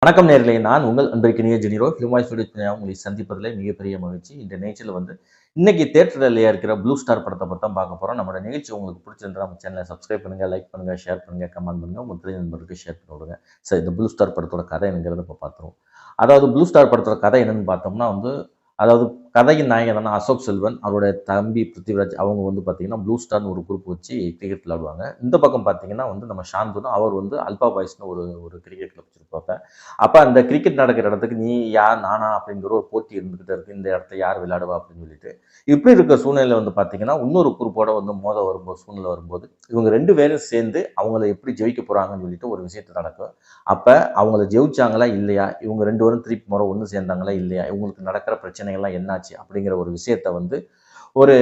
வணக்கம் நேர்களே, நான் உங்கள் அன்பிற்கினிய ஜெனிரோ ஃபிலிம் வாய்ஸ் ஸ்டுடியோ உங்களை சந்திப்பதில் மிகப்பெரிய மகிழ்ச்சி. இந்த நிகழ்ச்சியில் இன்னைக்கு தியேட்டரில் இருக்கிற ப்ளூ ஸ்டார் படத்தை பற்றி தான் பார்க்க போகிறோம். நம்மளோட நிகழ்ச்சி உங்களுக்கு பிடிச்சிருந்தா நம்ம சேனலை சப்ஸ்கிரைப் பண்ணுங்க, லைக் பண்ணுங்க, ஷேர் பண்ணுங்க, கமெண்ட் பண்ணுங்க, உங்கள் தெரிஞ்ச நண்பருக்கு ஷேர் பண்ணி விடுங்க. சரி, இந்த ப்ளூ ஸ்டார் படத்தோட கதை என்னங்கிறத இப்போ பார்த்துருவோம். அதாவது ப்ளூ ஸ்டார் படத்தோட கதை என்னன்னு பார்த்தோம்னா அதாவது கதையின் நாயகன் அசோக் செல்வன், அவருடைய தம்பி பிருத்திவிராஜ் அவங்க பார்த்தீங்கன்னா ப்ளூ ஸ்டார்னு ஒரு குரூப் வச்சு கிரிக்கெட் விளையாடுவாங்க. இந்த பக்கம் பார்த்தீங்கன்னா நம்ம சாந்துன்னு அவர் அல்பா பாய்ஸ்னு ஒரு ஒரு கிரிக்கெட் கிளப் வச்சிருப்பாங்க. அப்போ அந்த கிரிக்கெட் நடக்கிற இடத்துக்கு நீ யார் நானா அப்படிங்கிற ஒரு போட்டி இருந்துகிட்டே இருக்கு. இந்த இடத்துல யார் விளையாடுவா அப்படின்னு சொல்லிட்டு இப்படி இருக்கிற சூழ்நிலை பார்த்தீங்கன்னா இன்னொரு குரூப்போட மோத வரும்போது சூழ்நிலை வரும்போது இவங்க ரெண்டு பேரும் சேர்ந்து அவங்கள எப்படி ஜெயிக்க போறாங்கன்னு சொல்லிட்டு ஒரு விஷயத்த நடக்கும். அப்போ அவங்கள ஜெயிச்சாங்களா இல்லையா, இவங்க ரெண்டு பேரும் திருப்பி முறை ஒன்று சேர்ந்தாங்களா இல்லையா, இவங்களுக்கு நடக்கிற பிரச்சனைகள்லாம் என்னாச்சு அப்படிங்கிற ஒரு விஷயத்த ஒரு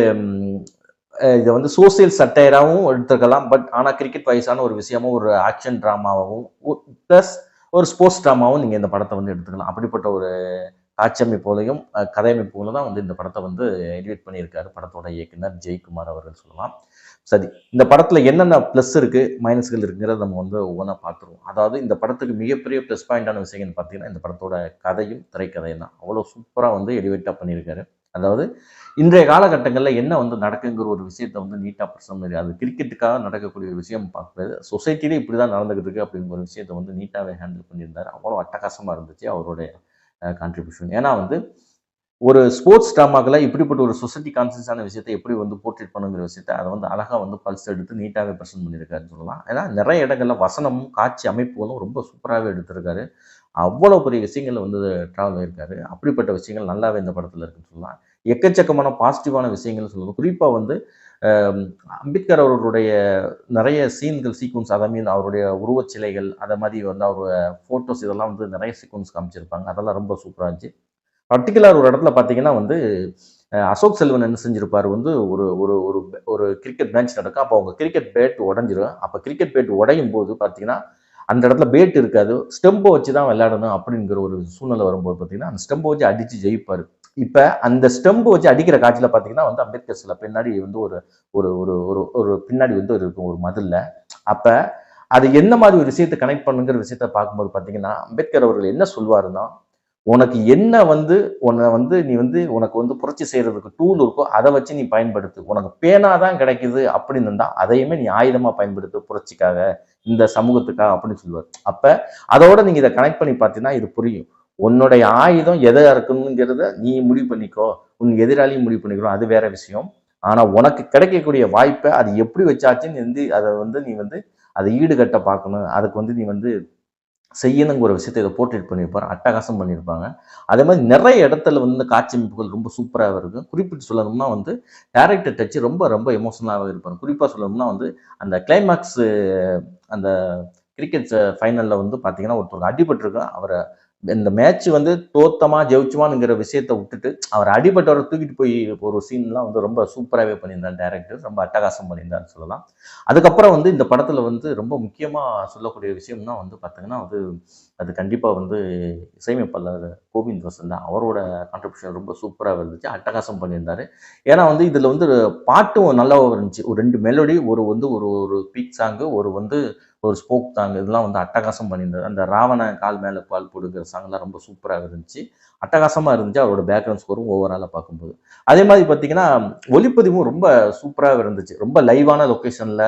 இதை சோசியல் சட்டையராகவும் எடுத்துக்கலாம். பட் ஆனால் கிரிக்கெட் வைஸான ஒரு விஷயமும் ஒரு ஆக்ஷன் ட்ராமாவும் ப்ளஸ் ஒரு ஸ்போர்ட்ஸ் ட்ராமாவும் நீங்கள் இந்த படத்தை எடுத்துக்கலாம். அப்படிப்பட்ட ஒரு காட்சியமைப்போலையும் கதையமைப்புகளும் தான் இந்த படத்தை எடிட் பண்ணியிருக்காரு படத்தோட இயக்குனர் ஜெயக்குமார் அவர்கள் சொல்லலாம். சரி, இந்த படத்தில் என்னென்ன ப்ளஸ் இருக்குது மைனஸ்கள் இருக்குங்கிறத நம்ம ஒவ்வொன்றா பார்த்துருவோம். அதாவது இந்த படத்துக்கு மிகப்பெரிய ப்ளஸ் பாயிண்டான விஷயம்னு பார்த்தீங்கன்னா இந்த படத்தோட கதையும் திரைக்கதையும் தான். அவ்வளோ சூப்பராக எடிவேட்டாக பண்ணியிருக்காரு. அதாவது இன்றைய காலகட்டங்களில் என்ன நடக்குங்கிற ஒரு விஷயத்தை நீட்டாக பிரசன்ட் பண்ணி அது கிரிக்கெட்டுக்காக நடக்கக்கூடிய ஒரு விஷயம் பார்க்குறது சொசைட்டிலே இப்படி தான் நடந்துகிட்டு இருக்கு அப்படிங்கிற ஒரு விஷயத்தை நீட்டாகவே ஹேண்டில் பண்ணியிருந்தார். அவ்வளோ அட்டகாசமாக இருந்துச்சு அவருடைய கான்ட்ரிபியூஷன். ஏன்னா ஒரு ஸ்போர்ட்ஸ் ட்ராமாக்களை இப்படிப்பட்ட ஒரு சொசைட்டி கான்சியஸான விஷயத்தை எப்படி போர்ட்ரேட் பண்ணுங்கிற விஷயத்தை அதை அழகாக பல்ஸ் எடுத்து நீட்டாகவே ப்ரெசென்ட் பண்ணியிருக்காருன்னு சொல்லலாம். ஏன்னா நிறைய இடங்கள்ல வசனமும் காட்சி அமைப்புகளும் ரொம்ப சூப்பராகவே எடுத்திருக்காரு. அவ்வளோ பெரிய விஷயங்கள் ட்ராவல் ஆயிருக்காரு. அப்படிப்பட்ட விஷயங்கள் நல்லாவே இந்த படத்தில் இருக்குன்னு சொல்லலாம். எக்கச்சக்கமான பாசிட்டிவான விஷயங்கள் சொல்லணும். குறிப்பாக அம்பேத்கர் அவர்களுடைய நிறைய சீன்கள் சீக்வன்ஸ் அதை மீன் அவருடைய உருவச்சிலைகள் அதை மாதிரி அவருடைய ஃபோட்டோஸ் இதெல்லாம் நிறைய சீக்வன்ஸ் காமிச்சிருப்பாங்க. அதெல்லாம் ரொம்ப சூப்பராக இருந்துச்சு. பர்டிகுலர் ஒரு இடத்துல பார்த்தீங்கன்னா அசோக் செல்வன் என்ன செஞ்சிருப்பார் ஒரு ஒரு ஒரு ஒரு கிரிக்கெட் மேட்ச் நடக்கும். அப்போ அவங்க கிரிக்கெட் பேட் உடஞ்சிரும். அப்போ கிரிக்கெட் பேட் உடையும் போது பார்த்தீங்கன்னா அந்த இடத்துல பேட் இருக்காது, ஸ்டெம்பை வச்சு தான் விளையாடணும் அப்படிங்கிற ஒரு சூழ்நிலை வரும்போது பார்த்தீங்கன்னா அந்த ஸ்டெம்பை வச்சு அடித்து ஜெயிப்பார். இப்போ அந்த ஸ்டெம்பை வச்சு அடிக்கிற காட்சியில் பார்த்தீங்கன்னா அம்பேத்கர் சில பின்னாடி ஒரு ஒரு ஒரு ஒரு ஒரு பின்னாடி இருக்கும் ஒரு மதில்ல. அப்போ அது என்ன மாதிரி ஒரு விஷயத்தை கனெக்ட் பண்ணுங்கிற விஷயத்த பார்க்கும்போது பார்த்தீங்கன்னா அம்பேத்கர் அவர்கள் என்ன சொல்வாருன்னா, உனக்கு என்ன உன்னை நீ உனக்கு புரட்சி செய்யறதுக்கு டூல் இருக்கோ அதை வச்சு நீ பயன்படுத்து. உனக்கு பேனா தான் கிடைக்குது அப்படின்னு இருந்தா அதையுமே நீ ஆயுதமா பயன்படுத்து புரட்சிக்காக, இந்த சமூகத்துக்காக அப்படின்னு சொல்லுவார். அப்ப அதோட நீங்க இதை கனெக்ட் பண்ணி பார்த்தீங்கன்னா இது புரியும். உன்னுடைய ஆயுதம் எதை இருக்குங்கிறத நீ முடிவு பண்ணிக்கோ, உன் எதிராளியும் முடிவு பண்ணிக்கோ, அது வேற விஷயம். ஆனா உனக்கு கிடைக்கக்கூடிய வாய்ப்பை அது எப்படி வச்சாச்சுன்னு அதை நீ அதை ஈடுகட்ட பார்க்கணும். அதுக்கு நீ செய்யணுங்கிற ஒரு விஷயத்தை இதை போர்ட்ரேட் பண்ணியிருப்பார். அட்டகாசம் பண்ணியிருப்பாங்க. அதே மாதிரி நிறைய இடத்துல காட்சி அமைப்புகள் ரொம்ப சூப்பராக இருக்கும். குறிப்பிட்டு சொல்லணும்னா டைரக்டர் டச் ரொம்ப ரொம்ப எமோஷனலாகவே இருப்பாங்க. குறிப்பாக சொல்லணும்னா அந்த கிளைமேக்ஸ் அந்த கிரிக்கெட் ஃபைனலில் பார்த்தீங்கன்னா ஒருத்தருக்கு அடிபட்டிருக்கும். அவரை இந்த மேட்ச் தோத்தமா ஜெயிச்சுமானுங்கிற விஷயத்தை விட்டுட்டு அவர் அடிபட்டவரை தூக்கிட்டு போய் ஒரு சீன்லாம் ரொம்ப சூப்பராகவே பண்ணியிருந்தார் டைரக்டர். ரொம்ப அட்டகாசம் பண்ணியிருந்தான்னு சொல்லலாம். அதுக்கப்புறம் இந்த படத்தில் ரொம்ப முக்கியமாக சொல்லக்கூடிய விஷயம்னா பார்த்தீங்கன்னா அது கண்டிப்பாக இசையமைப்பாளர் கோவிந்த் வசந்த் தான். அவரோட கான்ட்ரிபியூஷன் ரொம்ப சூப்பராக இருந்துச்சு. அட்டகாசம் பண்ணியிருந்தாரு. ஏன்னா இதில் பாட்டும் நல்லா இருந்துச்சு. ஒரு 2 மெலோடி, ஒரு ஒரு ஒரு பீக் சாங்கு, ஒரு ஸ்போக் சாங், இதெல்லாம் அட்டகாசம் பண்ணியிருந்தாரு. அந்த ராவண கால் மேலே பால் போடுங்கிற சாங்லாம் ரொம்ப சூப்பராக இருந்துச்சு. அட்டகாசமாக இருந்துச்சு அவரோட பேக்ரவுண்ட் ஸ்கோரும் ஓவராலாக பார்க்கும்போது. அதே மாதிரி பார்த்தீங்கன்னா ஒளிப்பதிவும் ரொம்ப சூப்பராக இருந்துச்சு. ரொம்ப லைவான லொக்கேஷனில்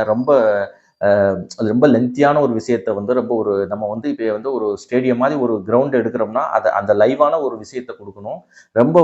அது ரொம்ப லென்த்தியான ஒரு விஷயத்த ரொம்ப ஒரு நம்ம இப்போ ஒரு ஸ்டேடியம் மாதிரி ஒரு கிரவுண்ட் எடுக்கிறோம்னா அதை அந்த லைவான ஒரு விஷயத்தை கொடுக்கணும். ரொம்ப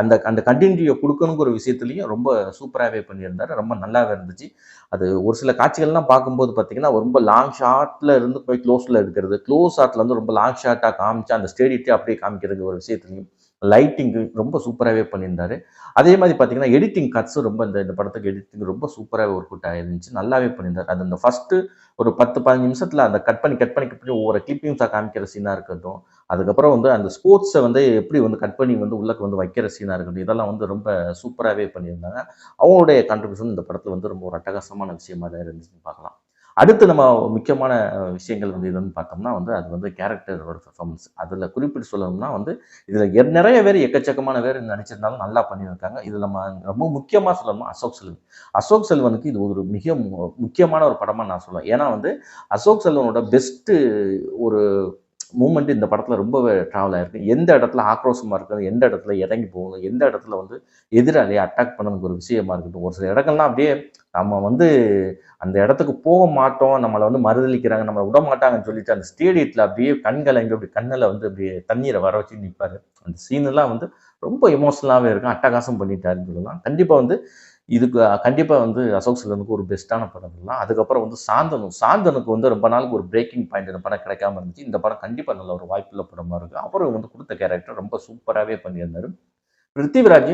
அந்த அந்த கண்டினியூட்டியை கொடுக்கணுங்கிற ஒரு விஷயத்துலையும் ரொம்ப சூப்பராகவே பண்ணியிருந்தாரு. ரொம்ப நல்லாவே இருந்துச்சு. அது ஒரு சில காட்சிகள்லாம் பார்க்கும்போது பார்த்தீங்கன்னா ரொம்ப லாங் ஷாட்டில் இருந்து போய் க்ளோஸில் எடுக்கிறது, க்ளோஸ் ஷாட்டில் ரொம்ப லாங் ஷாட்டாக காமிச்சு அந்த ஸ்டேடியத்தை அப்படியே காமிக்கிறது ஒரு விஷயத்துலையும் லைட்டிங்கு ரொம்ப சூப்பராகவே பண்ணியிருந்தாரு. அதே மாதிரி பார்த்தீங்கன்னா எடிட்டிங் கட்ஸும் ரொம்ப இந்த படத்துக்கு எடிட்டிங் ரொம்ப சூப்பராகவே ஒர்க் அவுட் ஆயிருந்துச்சு. நல்லாவே பண்ணியிருந்தார். அது அந்த ஃபஸ்ட்டு ஒரு 10-15 நிமிஷத்தில் அந்த கட் பண்ணி ஒவ்வொரு கிளிப்பிங்ஸாக காமிக்கிற சீனாக இருக்கட்டும், அதுக்கப்புறம் அந்த ஸ்போர்ட்ஸை எப்படி கட் பண்ணி உள்ளக்கு வைக்கிற சீனாக இருக்கட்டும், இதெல்லாம் ரொம்ப சூப்பராகவே பண்ணியிருந்தாங்க. அவங்களுடைய கான்ட்ரிபியூஷன் இந்த படத்தில் ரொம்ப ஒரு அட்டகாசமான விஷயமா தான் இருந்துச்சுன்னு பார்க்கலாம். அடுத்து நம்ம முக்கியமான விஷயங்கள் இதுன்னு பார்த்தோம்னா அது கேரக்டரோட பெர்ஃபார்மன்ஸ். அதில் குறிப்பிட்டு சொல்லணும்னா இதில் நிறைய பேர் எக்கச்சக்கமான பேர் நடிச்சிருந்தாலும் நல்லா பண்ணியிருக்காங்க. இதில் நம்ம ரொம்ப முக்கியமாக சொல்லணும்னா அசோக் செல்வன். அசோக் செல்வனுக்கு இது ஒரு மிக முக்கியமான ஒரு படமாக நான் சொல்லுவேன். ஏன்னா அசோக் செல்வனோட பெஸ்ட்டு ஒரு மூமெண்ட் இந்த படத்தில் ரொம்பவே ட்ராவல் ஆயிருக்கு. எந்த இடத்துல ஆக்ரோஷமாக இருக்குது, எந்த இடத்துல இறங்கி போகணும், எந்த இடத்துல வந்து எதிராளியை அட்டாக் பண்ணணுங்கிற ஒரு விஷயமா இருக்கட்டும். ஒரு சில இடங்கள்லாம் அப்படியே நம்ம வந்து அந்த இடத்துக்கு போக மாட்டோம், நம்மளை வந்து மறுதளிக்கிறாங்க, நம்மளை விட மாட்டாங்கன்னு சொல்லிட்டு அந்த ஸ்டேடியத்தில் அப்படியே கண்களை அப்படி கண்ணில் வந்து அப்படியே தண்ணீரை வர வச்சு நிற்பாரு. அந்த சீனெல்லாம் வந்து ரொம்ப எமோஷனலாகவே இருக்கும். அட்டகாசம் பண்ணிட்டாருன்னு சொல்லலாம். கண்டிப்பாக வந்து இதுக்கு கண்டிப்பாக வந்து அசோக் செல்வனுக்கு ஒரு பெஸ்ட்டான படம் தான். அதுக்கப்புறம் வந்து சாந்தனுக்கு வந்து ரொம்ப நாளுக்கு ஒரு பிரேக்கிங் பாயிண்ட் இந்த படம் கிடைக்காம இருந்துச்சு. இந்த படம் கண்டிப்பாக நல்ல ஒரு வாய்ப்புள்ள படமாக இருக்குது. அப்புறம் வந்து கொடுத்த கேரக்டர் ரொம்ப சூப்பராகவே பண்ணியிருந்தார். பிருத்திவிராஜ்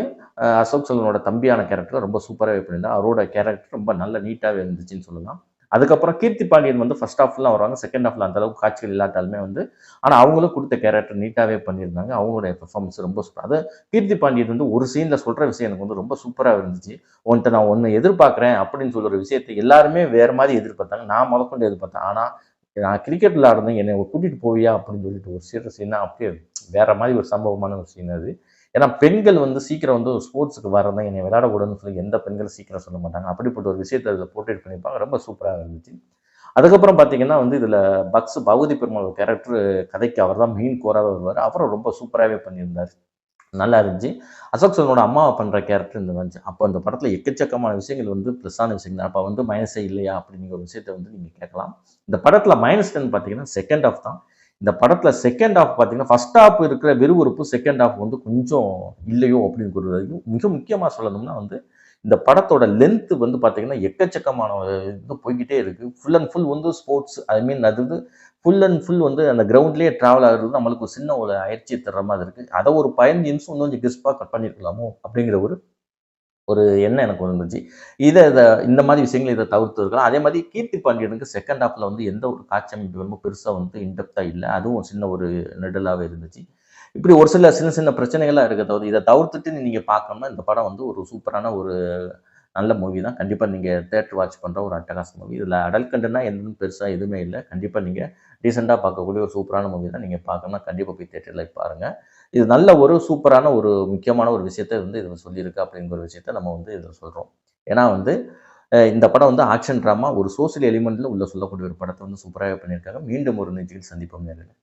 அசோக் செல்வனோட தம்பியான கேரக்டர் ரொம்ப சூப்பராகவே பண்ணியிருந்தார். அவரோட கேரக்டர் ரொம்ப நல்ல நீட்டாகவே இருந்துச்சுன்னு சொல்லலாம். அதுக்கப்புறம் கீர்த்தி பாண்டியன் வந்து ஃபர்ஸ்ட் ஹாஃப்லாம் வருவாங்க. செகண்ட் ஹாஃப்ல அந்த அளவுக்கு காட்சிகள் இல்லாட்டாலுமே வந்து ஆனால் அவங்களும் கொடுத்த கேரக்டர் நீட்டாகவே பண்ணியிருந்தாங்க. அவங்களுடைய பெர்ஃபார்மன்ஸ் ரொம்ப சூப்பர். அது கீர்த்தி பாண்டியன் வந்து ஒரு சீனில் சொல்கிற விஷயம் எனக்கு வந்து ரொம்ப சூப்பராக இருந்துச்சு. உன்கிட்ட நான் ஒன்று எதிர்பார்க்குறேன் அப்படின்னு சொல்கிற விஷயத்தை எல்லாருமே வேறு மாதிரி எதிர்பார்த்தாங்க. நான் முதற்கொண்டு எதிர்பார்த்தேன். ஆனால் நான் கிரிக்கெட் விளையாடுறேன் என்னை கூட்டிகிட்டு போவியா அப்படின்னு சொல்லிட்டு ஒரு சீனா அப்படியே வேற மாதிரி ஒரு சம்பவமான ஒரு சீன் அது. ஏன்னா பெண்கள் வந்து சீக்கிரம் வந்து ஸ்போர்ட்ஸுக்கு வரதான் என்னை விளையாடக்கூடாதுன்னு சொல்லி எந்த பெண்களும் சீக்கிரம் சொல்ல மாட்டாங்க. அப்படிப்பட்ட ஒரு விஷயத்தை அதில் போர்ட்ரேட் பண்ணியிருப்பாங்க. ரொம்ப சூப்பராக இருந்துச்சு. அதுக்கப்புறம் பார்த்தீங்கன்னா வந்து இதில் பகவதி பெருமாள் கேரக்டர் கதைக்கு அவர் தான் மெயின் கோராக வருவார். அப்புறம் ரொம்ப சூப்பராகவே பண்ணியிருந்தார். நல்லா இருந்துச்சு. அசோக் செல்வனோட அம்மாவை பண்ணுற கேரக்டர் இந்த வந்துச்சு. அப்போ அந்த படத்தில் எக்கச்சக்கமான விஷயங்கள் வந்து ப்ளஸ்ஸான விஷயங்கள். அப்போ வந்து மைனஸே இல்லையா அப்படிங்கிற ஒரு விஷயத்தை வந்து நீங்கள் கேட்கலாம். இந்த படத்தில் -10 பார்த்தீங்கன்னா செகண்ட் ஹாஃப் தான். இந்த படத்தில் செகண்ட் ஹாஃப் பார்த்தீங்கன்னா ஃபர்ஸ்ட் ஹாஃப் இருக்கிற விறுவிறுப்பு செகண்ட் ஹாஃப் வந்து கொஞ்சம் இல்லையோ அப்படின்னு ஒரு மிக முக்கியமாக சொல்லணும்னா வந்து இந்த படத்தோட லென்த் வந்து பார்த்தீங்கன்னா எக்கச்சக்கமான இது போய்கிட்டே இருக்குது. ஃபுல் அண்ட் ஃபுல் வந்து ஸ்போர்ட்ஸ் ஐ மீன் அது வந்து ஃபுல் அண்ட் ஃபுல் வந்து அந்த கிரவுண்ட்லேயே ட்ராவல் ஆகுறது நம்மளுக்கு ஒரு சின்ன ஒரு அயற்சியை தர்ற மாதிரி இருக்குது. அதை ஒரு 15 நிமிஷம் இன்னும் கொஞ்சம் கிறிஸ்பாக கட் பண்ணியிருக்கலாமோ அப்படிங்கிற ஒரு ஒரு எண்ணம் எனக்கு வந்துச்சு. இதை இந்த மாதிரி விஷயங்கள் இதை தவிர்த்து இருக்கலாம். அதே மாதிரி கீர்த்தி பாண்டியனுக்கு செகண்ட் ஹாஃப்ல வந்து எந்த ஒரு காட்சி அமைப்பு ரொம்ப பெருசாக வந்து இன்டெப்த்தாக இல்லை. அதுவும் சின்ன ஒரு நெடலாகவே இருந்துச்சு. இப்படி ஒரு சில சின்ன சின்ன பிரச்சனைகள்லாம் இருக்க தவிர இதை தவிர்த்துட்டு நீங்கள் பார்க்கணும்னா இந்த படம் வந்து ஒரு சூப்பரான ஒரு நல்ல மூவி தான். கண்டிப்பாக நீங்கள் தியேட்டர் வாட்ச் பண்ணுற ஒரு அட்டகாச மூவி. இதில் அடல்ட் கண்டென்ட்னா எதுவும் பெருசாக எதுவுமே இல்லை. கண்டிப்பாக நீங்கள் டீசெண்டாக பார்க்கக்கூடிய ஒரு சூப்பரான மூவி தான். நீங்கள் பார்க்கணும்னா கண்டிப்பாக போய் தியேட்டரில் பாருங்கள். இது நல்ல ஒரு சூப்பரான ஒரு முக்கியமான ஒரு விஷயத்தை வந்து இதில் சொல்லியிருக்கு அப்படிங்கிற ஒரு விஷயத்த நம்ம வந்து இதில் சொல்கிறோம். ஏன்னா வந்து இந்த படம் வந்து ஆக்ஷன் ட்ராமா ஒரு சோசியல் எலிமெண்ட்டில் உள்ள சொல்லக்கூடிய ஒரு படத்தை வந்து சூப்பராகவே பண்ணியிருக்காங்க. மீண்டும் ஒரு நிகழ்ச்சியில் சந்திப்போம் நேரில்.